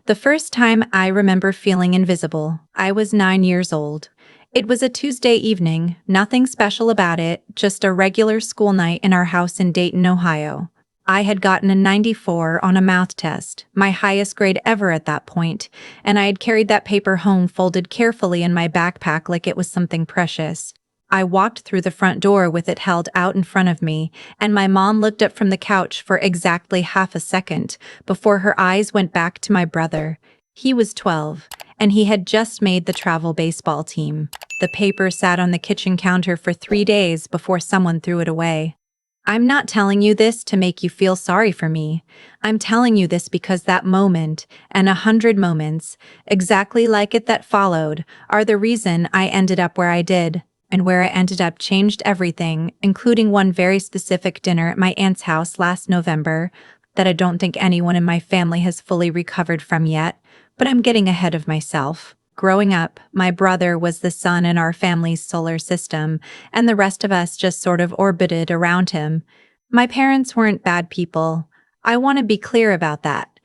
The first time I remember feeling invisible, I was 9 years old. It was a Tuesday evening, nothing special about it, just a regular school night in our house in Dayton, Ohio. I had gotten a 94 on a math test, my highest grade ever at that point, and I had carried that paper home folded carefully in my backpack like it was something precious. I walked through the front door with it held out in front of me, and my mom looked up from the couch for exactly half a second before her eyes went back to my brother. He was 12, and he had just made the travel baseball team. The paper sat on the kitchen counter for 3 days before someone threw it away. I'm not telling you this to make you feel sorry for me. I'm telling you this because that moment, and 100 moments, exactly like it that followed, are the reason I ended up where I did. And where I ended up changed everything, including one very specific dinner at my aunt's house last November that I don't think anyone in my family has fully recovered from yet, but I'm getting ahead of myself. Growing up, my brother was the sun in our family's solar system, and the rest of us just sort of orbited around him. My parents weren't bad people. I want to be clear about that.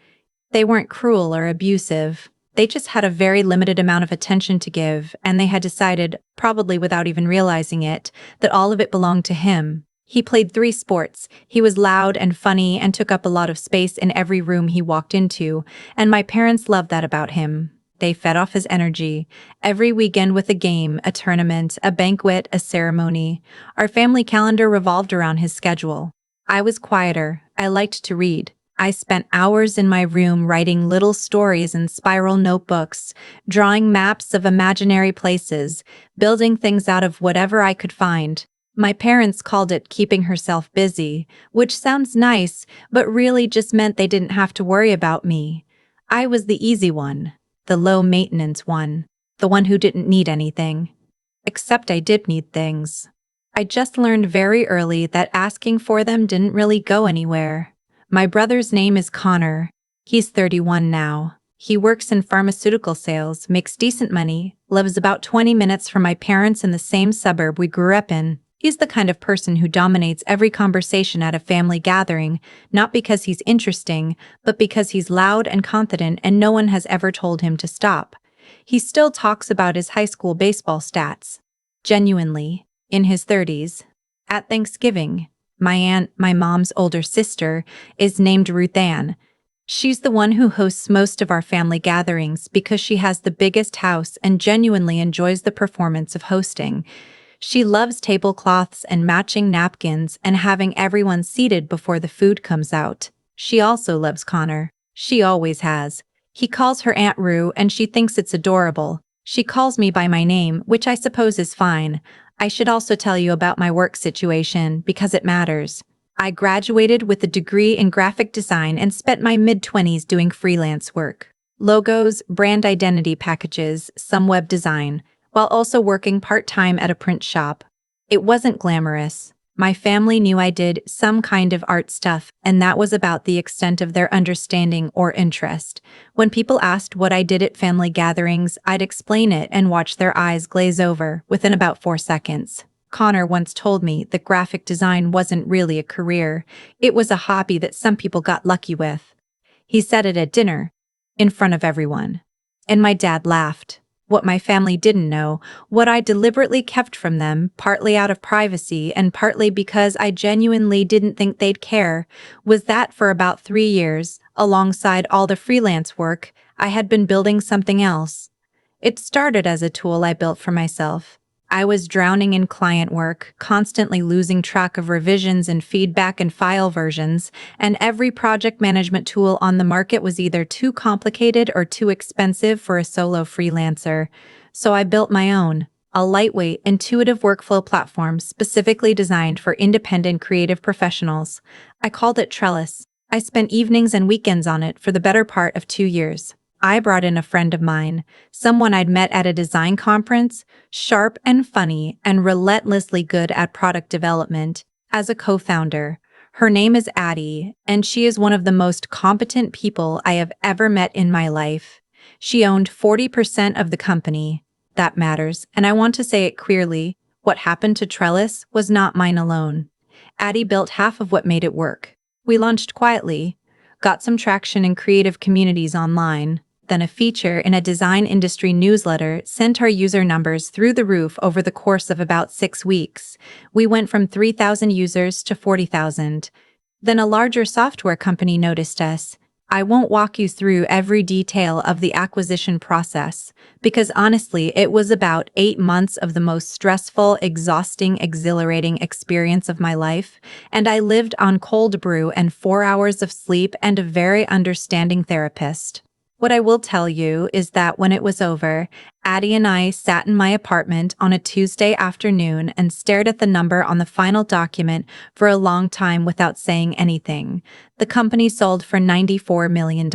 They weren't cruel or abusive. They just had a very limited amount of attention to give, and they had decided, probably without even realizing it, that all of it belonged to him. He played 3 sports. He was loud and funny and took up a lot of space in every room he walked into, and my parents loved that about him. They fed off his energy. Every weekend with a game, a tournament, a banquet, a ceremony. Our family calendar revolved around his schedule. I was quieter. I liked to read. I spent hours in my room writing little stories in spiral notebooks, drawing maps of imaginary places, building things out of whatever I could find. My parents called it keeping herself busy, which sounds nice, but really just meant they didn't have to worry about me. I was the easy one. The low-maintenance one, the one who didn't need anything. Except I did need things. I just learned very early that asking for them didn't really go anywhere. My brother's name is Connor. He's 31 now. He works in pharmaceutical sales, makes decent money, lives about 20 minutes from my parents in the same suburb we grew up in. He's the kind of person who dominates every conversation at a family gathering, not because he's interesting, but because he's loud and confident and no one has ever told him to stop. He still talks about his high school baseball stats. Genuinely, in his 30s. At Thanksgiving, my aunt, my mom's older sister, is named Ruth Ann. She's the one who hosts most of our family gatherings because she has the biggest house and genuinely enjoys the performance of hosting. She loves tablecloths and matching napkins and having everyone seated before the food comes out. She also loves Connor. She always has. He calls her Aunt Rue and she thinks it's adorable. She calls me by my name, which I suppose is fine. I should also tell you about my work situation because it matters. I graduated with a degree in graphic design and spent my mid-20s doing freelance work. Logos, brand identity packages, some web design, while also working part-time at a print shop. It wasn't glamorous. My family knew I did some kind of art stuff, and that was about the extent of their understanding or interest. When people asked what I did at family gatherings, I'd explain it and watch their eyes glaze over within about 4 seconds. Connor once told me that graphic design wasn't really a career. It was a hobby that some people got lucky with. He said it at dinner, in front of everyone. And my dad laughed. What my family didn't know, what I deliberately kept from them, partly out of privacy and partly because I genuinely didn't think they'd care, was that for about 3 years, alongside all the freelance work, I had been building something else. It started as a tool I built for myself. I was drowning in client work, constantly losing track of revisions and feedback and file versions, and every project management tool on the market was either too complicated or too expensive for a solo freelancer. So I built my own, a lightweight, intuitive workflow platform specifically designed for independent creative professionals. I called it Trellis. I spent evenings and weekends on it for the better part of 2 years. I brought in a friend of mine, someone I'd met at a design conference, sharp and funny and relentlessly good at product development, as a co-founder. Her name is Addie, and she is one of the most competent people I have ever met in my life. She owned 40% of the company. That matters, and I want to say it clearly. What happened to Trellis was not mine alone. Addie built half of what made it work. We launched quietly, got some traction in creative communities online, then a feature in a design industry newsletter sent our user numbers through the roof over the course of about 6 weeks. We went from 3,000 users to 40,000. Then a larger software company noticed us. I won't walk you through every detail of the acquisition process, because honestly, it was about 8 months of the most stressful, exhausting, exhilarating experience of my life, and I lived on cold brew and 4 hours of sleep and a very understanding therapist. What I will tell you is that when it was over, Addie and I sat in my apartment on a Tuesday afternoon and stared at the number on the final document for a long time without saying anything. The company sold for $94 million.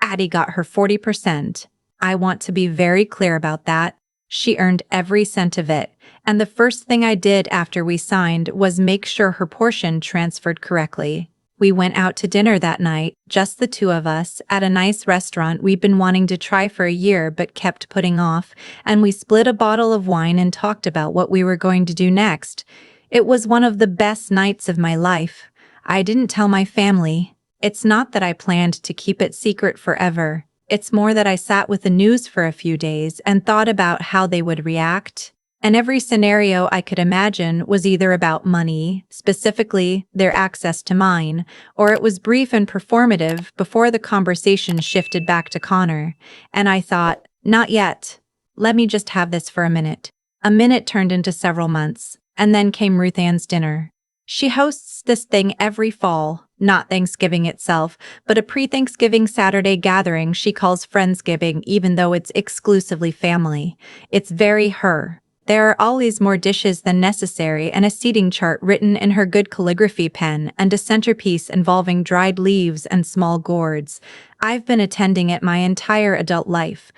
Addie got her 40%. I want to be very clear about that. She earned every cent of it, and the first thing I did after we signed was make sure her portion transferred correctly. We went out to dinner that night, just the two of us, at a nice restaurant we'd been wanting to try for a year but kept putting off, and we split a bottle of wine and talked about what we were going to do next. It was one of the best nights of my life. I didn't tell my family. It's not that I planned to keep it secret forever. It's more that I sat with the news for a few days and thought about how they would react. And every scenario I could imagine was either about money, specifically their access to mine, or it was brief and performative before the conversation shifted back to Connor. And I thought, not yet. Let me just have this for a minute. A minute turned into several months, and then came Ruth Ann's dinner. She hosts this thing every fall, not Thanksgiving itself, but a pre-Thanksgiving Saturday gathering she calls Friendsgiving, even though it's exclusively family. It's very her. There are always more dishes than necessary and a seating chart written in her good calligraphy pen and a centerpiece involving dried leaves and small gourds. I've been attending it my entire adult life.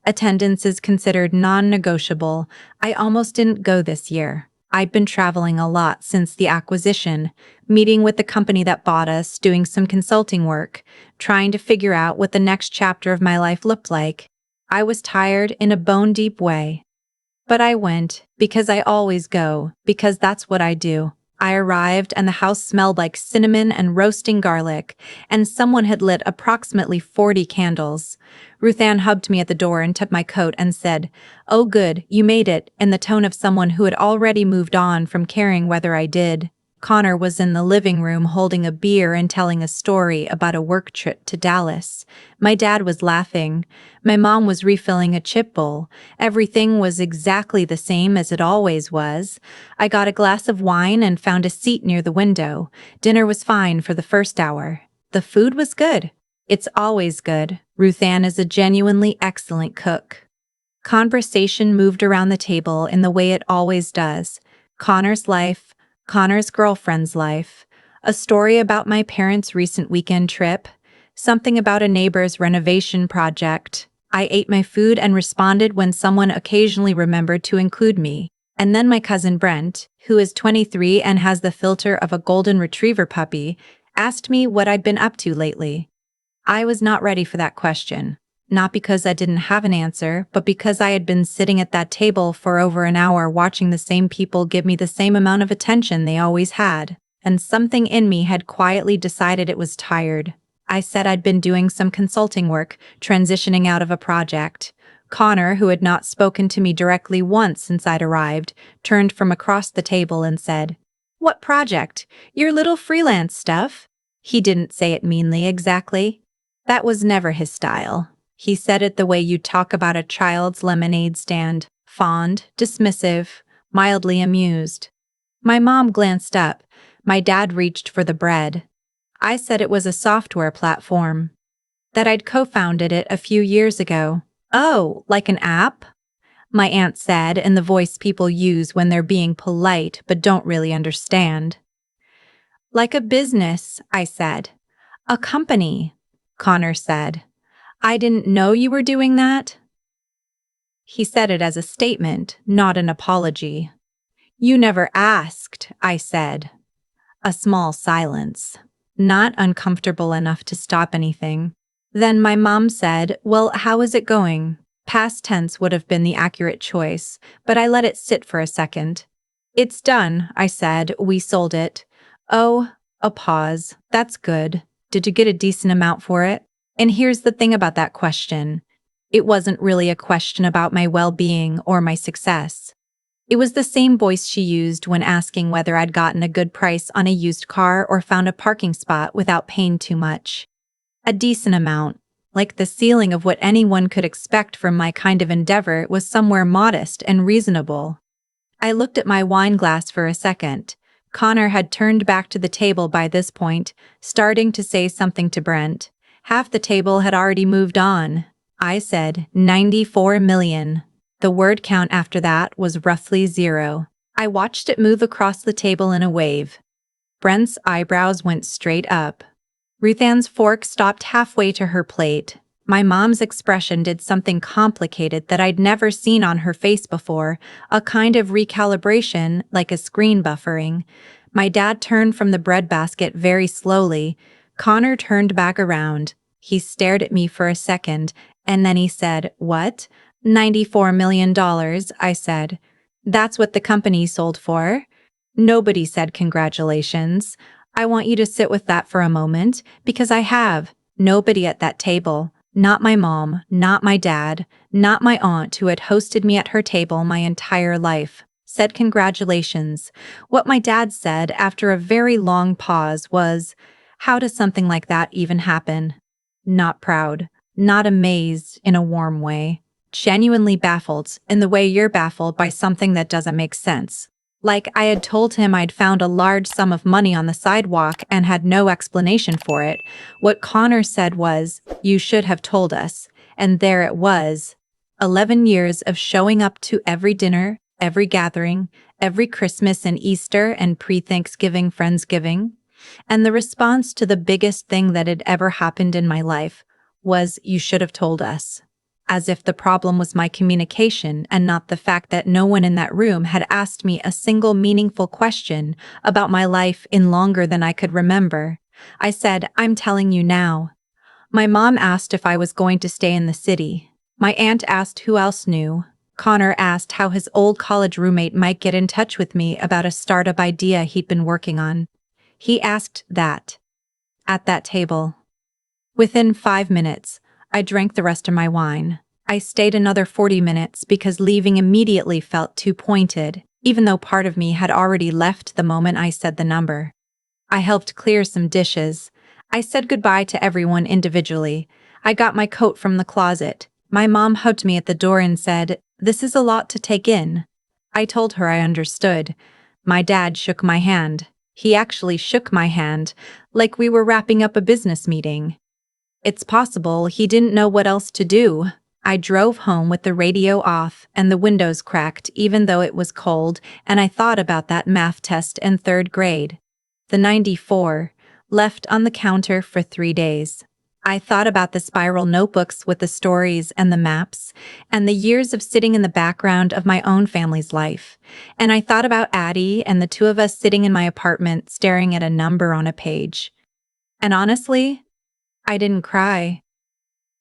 Attendance is considered non-negotiable. I almost didn't go this year. I've been traveling a lot since the acquisition, meeting with the company that bought us, doing some consulting work, trying to figure out what the next chapter of my life looked like. I was tired in a bone-deep way. But I went, because I always go, because that's what I do. I arrived and the house smelled like cinnamon and roasting garlic, and someone had lit approximately 40 candles. Ruth Ann hugged me at the door and took my coat and said, "Oh good, you made it," in the tone of someone who had already moved on from caring whether I did. Connor was in the living room holding a beer and telling a story about a work trip to Dallas. My dad was laughing. My mom was refilling a chip bowl. Everything was exactly the same as it always was. I got a glass of wine and found a seat near the window. Dinner was fine for the first hour. The food was good. It's always good. Ruth Ann is a genuinely excellent cook. Conversation moved around the table in the way it always does. Connor's life, Connor's girlfriend's life, a story about my parents' recent weekend trip, something about a neighbor's renovation project. I ate my food and responded when someone occasionally remembered to include me. And then my cousin Brent, who is 23 and has the filter of a golden retriever puppy, asked me what I'd been up to lately. I was not ready for that question. Not because I didn't have an answer, but because I had been sitting at that table for over an hour watching the same people give me the same amount of attention they always had, and something in me had quietly decided it was tired. I said I'd been doing some consulting work, transitioning out of a project. Connor, who had not spoken to me directly once since I'd arrived, turned from across the table and said, "What project? Your little freelance stuff?" He didn't say it meanly exactly. That was never his style. He said it the way you talk about a child's lemonade stand, fond, dismissive, mildly amused. My mom glanced up. My dad reached for the bread. I said it was a software platform. That I'd co-founded it a few years ago. "Oh, like an app?" my aunt said in the voice people use when they're being polite but don't really understand. "Like a business," I said. "A company," Connor said. "I didn't know you were doing that." He said it as a statement, not an apology. "You never asked," I said. A small silence. Not uncomfortable enough to stop anything. Then my mom said, "Well, how is it going?" Past tense would have been the accurate choice, but I let it sit for a second. "It's done," I said. "We sold it." "Oh," a pause. "That's good. Did you get a decent amount for it?" And here's the thing about that question. It wasn't really a question about my well-being or my success. It was the same voice she used when asking whether I'd gotten a good price on a used car or found a parking spot without paying too much. A decent amount, like the ceiling of what anyone could expect from my kind of endeavor was somewhere modest and reasonable. I looked at my wine glass for a second. Connor had turned back to the table by this point, starting to say something to Brent. Half the table had already moved on. I said, 94 million. The word count after that was roughly 0. I watched it move across the table in a wave. Brent's eyebrows went straight up. Ruth Ann's fork stopped halfway to her plate. My mom's expression did something complicated that I'd never seen on her face before, a kind of recalibration, like a screen buffering. My dad turned from the breadbasket very slowly. Connor turned back around. He stared at me for a second, and then he said, "What?" $94 million, I said. "That's what the company sold for?" Nobody said congratulations. I want you to sit with that for a moment, because I have. Nobody at that table. Not my mom, not my dad, not my aunt who had hosted me at her table my entire life, said congratulations. What my dad said after a very long pause was, "How does something like that even happen?" Not proud, not amazed in a warm way, genuinely baffled in the way you're baffled by something that doesn't make sense. Like I had told him I'd found a large sum of money on the sidewalk and had no explanation for it. What Connor said was, "You should have told us." And there it was. 11 years of showing up to every dinner, every gathering, every Christmas and Easter and pre-Thanksgiving Friendsgiving. And the response to the biggest thing that had ever happened in my life was, "You should have told us." As if the problem was my communication and not the fact that no one in that room had asked me a single meaningful question about my life in longer than I could remember. I said, "I'm telling you now." My mom asked if I was going to stay in the city. My aunt asked who else knew. Connor asked how his old college roommate might get in touch with me about a startup idea he'd been working on. He asked that. At that table. Within 5 minutes, I drank the rest of my wine. I stayed another 40 minutes because leaving immediately felt too pointed, even though part of me had already left the moment I said the number. I helped clear some dishes. I said goodbye to everyone individually. I got my coat from the closet. My mom hugged me at the door and said, "This is a lot to take in." I told her I understood. My dad shook my hand. He actually shook my hand, like we were wrapping up a business meeting. It's possible he didn't know what else to do. I drove home with the radio off and the windows cracked even though it was cold, and I thought about that math test in 3rd grade. The 94, left on the counter for 3 days. I thought about the spiral notebooks with the stories and the maps, and the years of sitting in the background of my own family's life. And I thought about Addie and the two of us sitting in my apartment staring at a number on a page. And honestly, I didn't cry.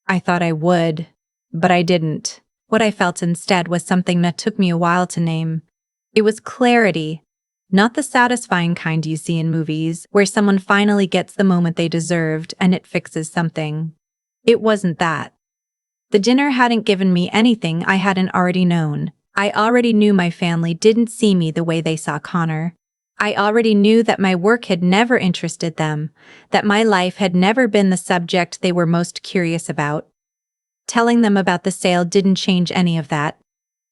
I thought I would, but I didn't. What I felt instead was something that took me a while to name. It was clarity, not the satisfying kind you see in movies, where someone finally gets the moment they deserved and it fixes something. It wasn't that. The dinner hadn't given me anything I hadn't already known. I already knew my family didn't see me the way they saw Connor. I already knew that my work had never interested them, that my life had never been the subject they were most curious about. Telling them about the sale didn't change any of that.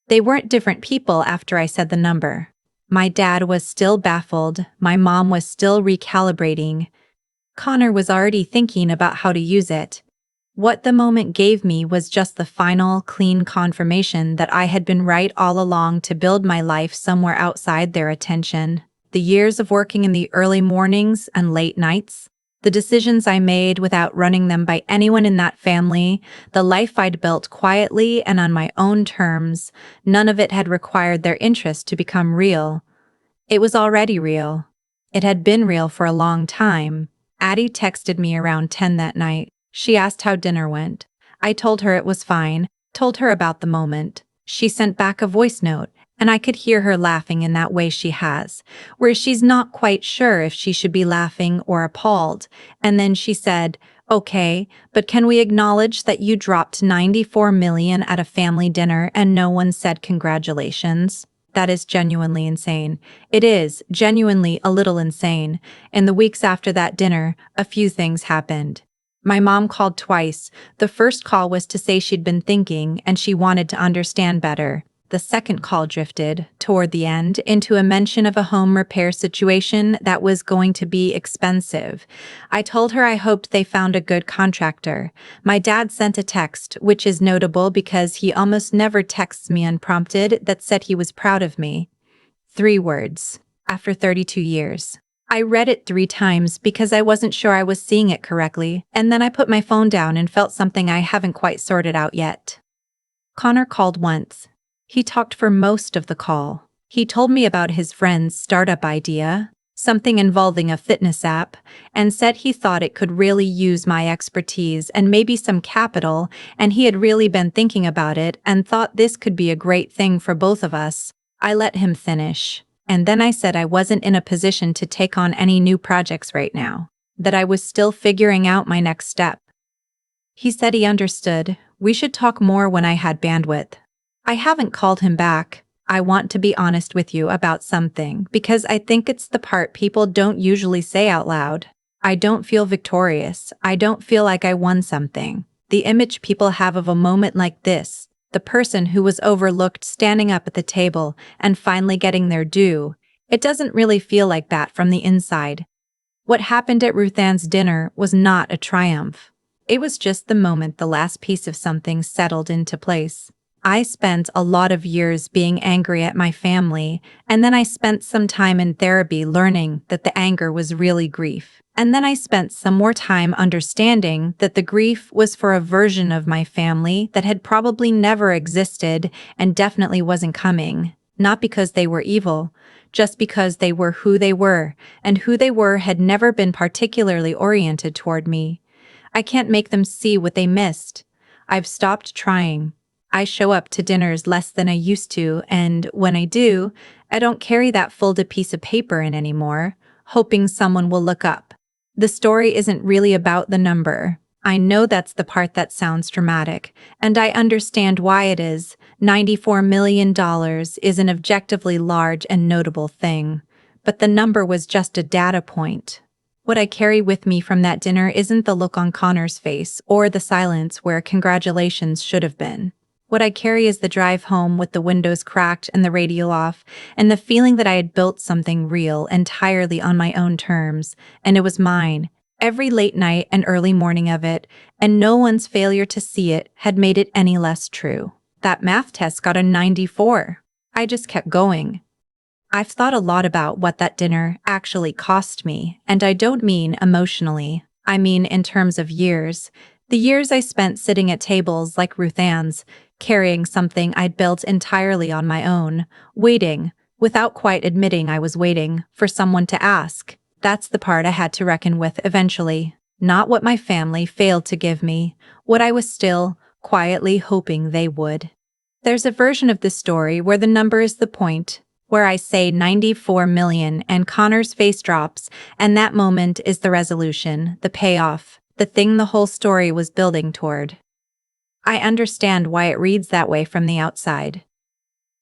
They weren't different people after I said the number. My dad was still baffled, my mom was still recalibrating. Connor was already thinking about how to use it. What the moment gave me was just the final, clean confirmation that I had been right all along to build my life somewhere outside their attention. The years of working in the early mornings and late nights, the decisions I made without running them by anyone in that family, the life I'd built quietly and on my own terms, none of it had required their interest to become real. It was already real. It had been real for a long time. Addie texted me around 10 that night. She asked how dinner went. I told her it was fine, told her about the moment. She sent back a voice note, and I could hear her laughing in that way she has, where she's not quite sure if she should be laughing or appalled. And then she said, Okay, but can we acknowledge that you dropped 94 million at a family dinner and no one said congratulations? That is genuinely insane. It is genuinely a little insane. In the weeks after that dinner, a few things happened. My mom called twice. The first call was to say she'd been thinking and she wanted to understand better. The second call drifted, toward the end, into a mention of a home repair situation that was going to be expensive. I told her I hoped they found a good contractor. My dad sent a text, which is notable because he almost never texts me unprompted, that said he was proud of me. 3 words. After 32 years. I read it 3 times because I wasn't sure I was seeing it correctly, and then I put my phone down and felt something I haven't quite sorted out yet. Connor called once. He talked for most of the call. He told me about his friend's startup idea, something involving a fitness app, and said he thought it could really use my expertise and maybe some capital, and he had really been thinking about it and thought this could be a great thing for both of us. I let him finish, and then I said I wasn't in a position to take on any new projects right now, that I was still figuring out my next step. He said he understood. We should talk more when I had bandwidth. I haven't called him back. I want to be honest with you about something because I think it's the part people don't usually say out loud. I don't feel victorious. I don't feel like I won something. The image people have of a moment like this, the person who was overlooked standing up at the table and finally getting their due, it doesn't really feel like that from the inside. What happened at Ruth Ann's dinner was not a triumph. It was just the moment the last piece of something settled into place. I spent a lot of years being angry at my family, and then I spent some time in therapy learning that the anger was really grief. And then I spent some more time understanding that the grief was for a version of my family that had probably never existed and definitely wasn't coming, not because they were evil, just because they were who they were, and who they were had never been particularly oriented toward me. I can't make them see what they missed. I've stopped trying. I show up to dinners less than I used to, and when I do, I don't carry that folded piece of paper in anymore, hoping someone will look up. The story isn't really about the number. I know that's the part that sounds dramatic, and I understand why it is. $94 million is an objectively large and notable thing, but the number was just a data point. What I carry with me from that dinner isn't the look on Connor's face or the silence where congratulations should have been. What I carry is the drive home with the windows cracked and the radio off, and the feeling that I had built something real entirely on my own terms, and it was mine. Every late night and early morning of it, and no one's failure to see it had made it any less true. That math test got a 94. I just kept going. I've thought a lot about what that dinner actually cost me, and I don't mean emotionally. I mean in terms of years. The years I spent sitting at tables like Ruth Ann's, carrying something I'd built entirely on my own, waiting, without quite admitting I was waiting, for someone to ask. That's the part I had to reckon with eventually. Not what my family failed to give me, what I was still, quietly hoping they would. There's a version of this story where the number is the point, where I say 94 million and Connor's face drops, and that moment is the resolution, the payoff, the thing the whole story was building toward. I understand why it reads that way from the outside.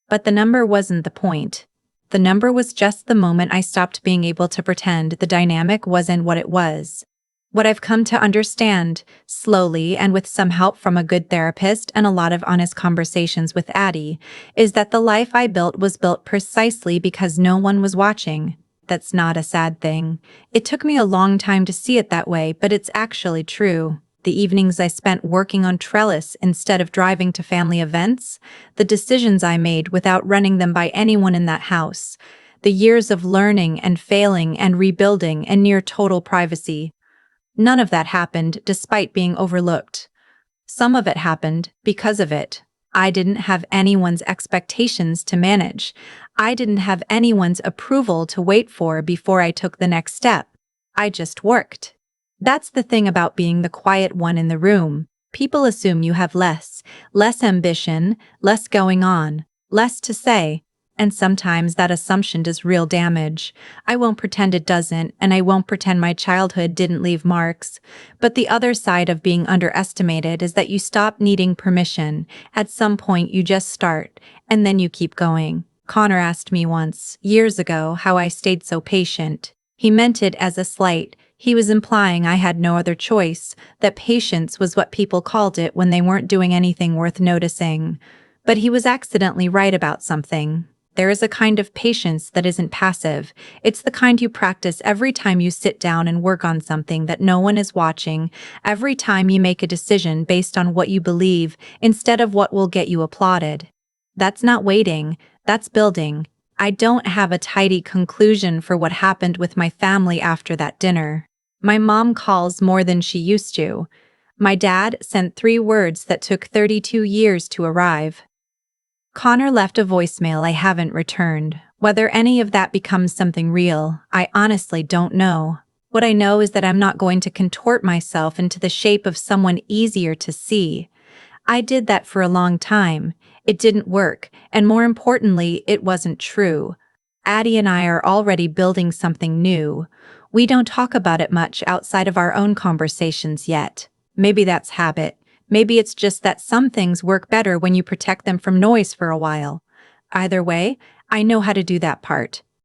But the number wasn't the point. The number was just the moment I stopped being able to pretend the dynamic wasn't what it was. What I've come to understand, slowly and with some help from a good therapist and a lot of honest conversations with Addie, is that the life I built was built precisely because no one was watching. That's not a sad thing. It took me a long time to see it that way, but it's actually true. The evenings I spent working on trellis instead of driving to family events, the decisions I made without running them by anyone in that house, the years of learning and failing and rebuilding and near total privacy. None of that happened despite being overlooked. Some of it happened because of it. I didn't have anyone's expectations to manage. I didn't have anyone's approval to wait for before I took the next step. I just worked. That's the thing about being the quiet one in the room. People assume you have less ambition, less going on, less to say, and sometimes that assumption does real damage. I won't pretend it doesn't, and I won't pretend my childhood didn't leave marks. But the other side of being underestimated is that you stop needing permission. At some point, you just start, and then you keep going. Connor asked me once, years ago, how I stayed so patient. He meant it as a slight. He was implying I had no other choice, that patience was what people called it when they weren't doing anything worth noticing. But he was accidentally right about something. There is a kind of patience that isn't passive. It's the kind you practice every time you sit down and work on something that no one is watching, every time you make a decision based on what you believe instead of what will get you applauded. That's not waiting, that's building. I don't have a tidy conclusion for what happened with my family after that dinner. My mom calls more than she used to. My dad sent 3 words that took 32 years to arrive. Connor left a voicemail I haven't returned. Whether any of that becomes something real, I honestly don't know. What I know is that I'm not going to contort myself into the shape of someone easier to see. I did that for a long time. It didn't work, and more importantly, it wasn't true. Addie and I are already building something new. We don't talk about it much outside of our own conversations yet. Maybe that's habit. Maybe it's just that some things work better when you protect them from noise for a while. Either way, I know how to do that part.